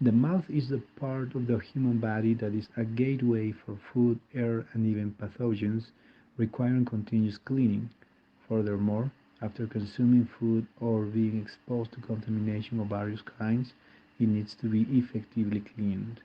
The mouth is the part of the human body that is a gateway for food, air, and even pathogens, requiring continuous cleaning. Furthermore, after consuming food or being exposed to contamination of various kinds, it needs to be effectively cleaned.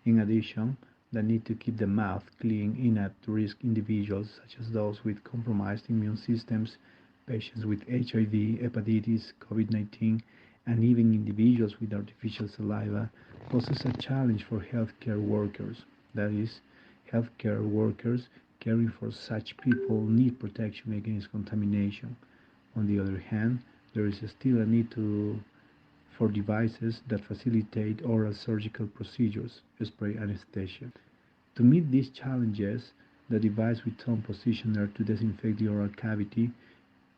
In addition, the need to keep the mouth clean in at-risk individuals, such as those with compromised immune systems, patients with HIV, hepatitis, COVID-19, and even individuals with artificial saliva, poses a challenge for healthcare workers. That is, healthcare workers caring for such people need protection against contamination. On the other hand, there is still a need for devices that facilitate oral surgical procedures, spray anesthesia. To meet these challenges, the device with tongue positioner to disinfect the oral cavity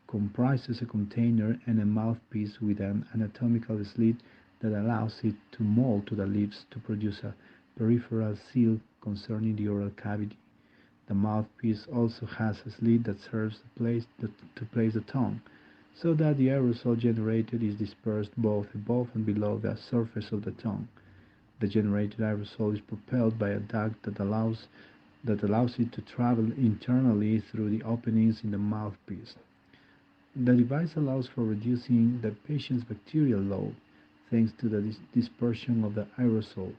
comprises a container and a mouthpiece with an anatomical slit that allows it to mold to the lips to produce a peripheral seal concerning the oral cavity. The mouthpiece also has a slit that serves to place the tongue, so that the aerosol generated is dispersed both above and below the surface of the tongue. The generated aerosol is propelled by a duct that allows it to travel internally through the openings in the mouthpiece. The device allows for reducing the patient's bacterial load thanks to the dispersion of the aerosol.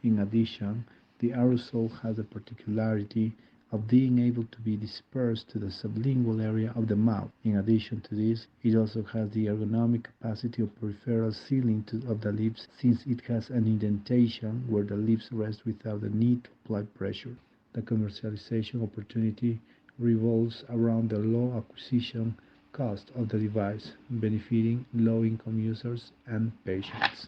In addition, the aerosol has the particularity of being able to be dispersed to the sublingual area of the mouth. In addition to this, it also has the ergonomic capacity of peripheral sealing of the lips, since it has an indentation where the lips rest without the need to apply pressure. The commercialization opportunity revolves around the low acquisition cost of the device, benefiting low-income users and patients.